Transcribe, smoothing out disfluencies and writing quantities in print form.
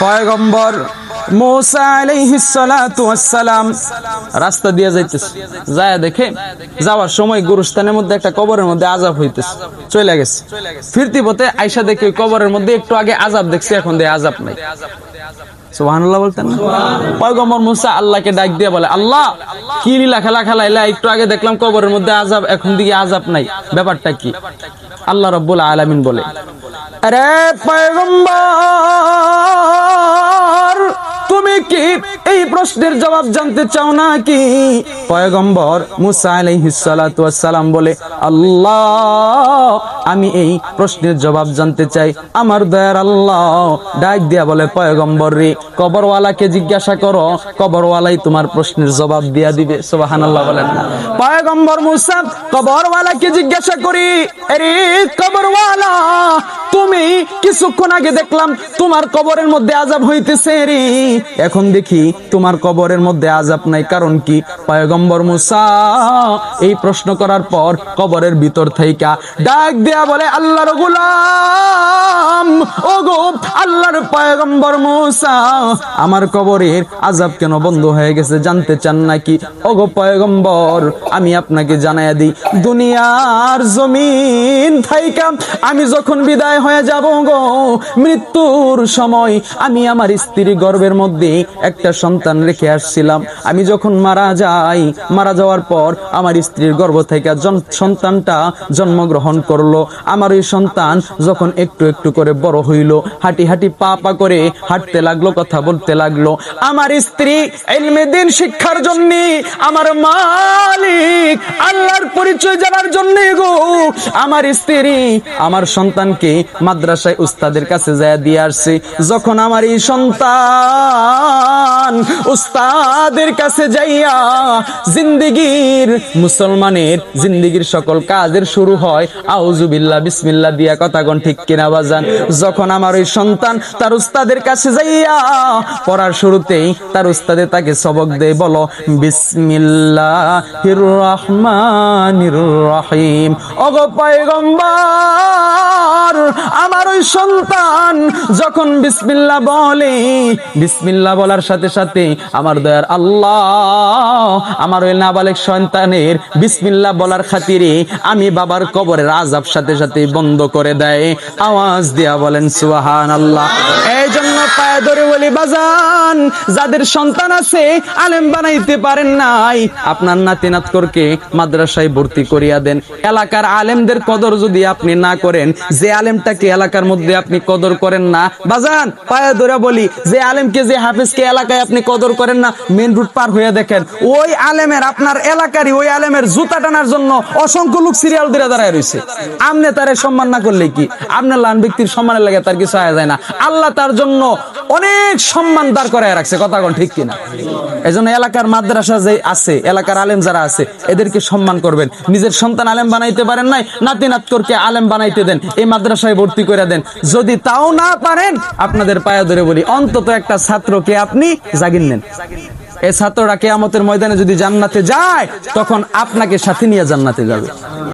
পয়গম্বর মুসা আলাইহিস সালাতু ওয়াস সালাম রাস্তা দিয়ে যাইতেছে, যায় দেখে যাওয়ার সময় গুরুস্থানের মধ্যে একটা কবরের মধ্যে আযাব হইতেছে, চলে গেছে। ফিরতি পথে আয়েশা দেখে ওই কবরের মধ্যে একটু আগে আযাব দেখছে, এখন দিয়ে আযাব নাই। সুবহানাল্লাহ বলতেন না? পয়গম্বর মুসা আল্লাহকে ডাক দিয়ে বলে, আল্লাহ কি লীলা খেলা খেলাইলা, একটু আগে দেখলাম কবরের মধ্যে আযাব, এখন দিকে আযাব নাই, ব্যাপারটা কি? আল্লাহ রাব্বুল আলামিন বলে, আরে পয়গম্বর তুমি কি এই প্রশ্নের জবাব জানতে চাও নাকি? পয়গম্বর মুসা আলাইহিস সালাতু ওয়াস সালাম বলে, আল্লাহ আমি এই প্রশ্নের জবাব জানতে চাই। আমার দয়ার আল্লাহ ডাক দিয়া বলে, পয়গম্বর রে, কবরওয়ালাকে জিজ্ঞাসা করো, কবরওয়ালাই তোমার প্রশ্নের জবাব দিয়া দিবে। সুবহানাল্লাহ বলেন না? পয়গম্বর মুসা কবরওয়ালাকে জিজ্ঞাসা করি, আরে কবরওয়ালা তুমি কিছুক্ষণ আগে দেখলাম তোমার কবরের মধ্যে আযাব হইতেছে রে, এখন দেখি তোমার কবরের মধ্যে আযাব নাই, কারণ কি? পয়গম্বর মুসা এই প্রশ্ন করার পর কবরের ভিতর থেকে ডাক দেয়া বলে, আল্লাহর গোলাম, ওগো আল্লাহর পয়গম্বর মুসা, আমার কবরের আযাব কেন বন্ধ হয়ে গেছে জানতে চান নাকি? ওগো পয়গম্বর আমি আপনাকে জানাইয়া দিই, দুনিয়ার জমিন থাইকা আমি যখন বিদায় হয়ে যাব গো, মৃত্যুর সময় আমি আমার স্ত্রী গর্ভের মধ্যে একটা সন্তান রেখে আসছিলাম। আমি যখন মারা যাই, মারা যাওয়ার পর আমার স্ত্রীর গর্ভ থেকে সন্তানটা জন্মগ্রহণ করলো। আমার ওই সন্তান যখন একটু একটু করে বড় হইল, হাঁটি হাঁটি পা পা করে হাঁটতে লাগলো, কথা বলতে লাগলো। আমার স্ত্রী ইলমে দ্বীন শিক্ষার জন্য, আমার মালিক আল্লাহর পরিচয় জানার জন্য গো, আমার স্ত্রী আমার সন্তানকে মাদ্রাসায় উস্তাদের কাছে যায় দিয়ে আসছে। যখন আমার এই সন্তান উস্তাদের কাছে যাইয়া জিন্দেগীর, মুসলমানের জিন্দেগীর সকল কাজের শুরু হয় আউযুবিল্লাহ বিসমিল্লাহ দিয়া, কথা কোন ঠিক কিনা বাজান? যখন আমার ওই সন্তান তার উস্তাদের কাছে যাইয়া পড়ার শুরুতেই তার উস্তাদে তাকে সবক দেয়, বলো বিসমিল্লাহির রহমানির রহিম। ওগো পয়গম্বর আমার ওই সন্তান যখন বিসমিল্লাহ বলে, বিসমিল্লাহ বলার সাথে সাথে আমার দয়ার আল্লাহ আমার ওই নাবালেগ সন্তানের বিসমিল্লাহ বলার খাতিরে আমি বাবার কবরের আযাব সাথে সাথে বন্ধ করে দেয়। আওয়াজ দিয়া বলেন সুবহানাল্লাহ। এই জন্য পায়ে ধরে বলি বাজান, যাদের সন্তান আছে আলেম বানাইতে পারেন নাই, আপনার নাতি নাতকরকে মাদ্রাসায় ভর্তি করিয়া দেন। এলাকার আলেমদের কদর যদি আপনি না করেন, যে আলেমটাকে এলাকার মধ্যে আপনি কদর করেন না বাজান, পায়ে ধরে বলি, যে আলেমকে যে হাফেজকে এলাকায় আপনি কদর করেন না, মেন রুট পার হয়ে দেখেন ওই আলেমের, আপনার এলাকারই ওই আলেমের জুতা টানার জন্য অসংখ্য লোক সিরিয়াল ধরে দাঁড়ায় রয়েছে। আপনি তারে সম্মান না করলে কি? আপনার লান ব্যক্তির সম্মানের লাগে তার কিছু আয় যায় না, আল্লাহ তার জন্য অনেক সম্মান দাঁড় করায় রাখছে, কথা কোন ঠিক কিনা? এজন্য এলাকার মাদ্রাসা যে আছে, এলাকার আলেম যারা আছে, এদেরকে সম্মান করবেন। নিজের সন্তান আলেম বানাইতে পারেন নাই, নাতি নাতকরকে আলেম বানাইতে দেন, এই মাদ্রাসায় ভর্তি করে দেন। যদি তাও না পারেন, আপনাদের পায়ে ধরে বলি, অন্তত একটা ছাত্রকে আপনি জাগিয়ে নেন। এই ছাত্ররা কিয়ামতের ময়দানে যদি জান্নাতে যায়, তখন আপনাকে সাথে নিয়ে জান্নাতে যাবে।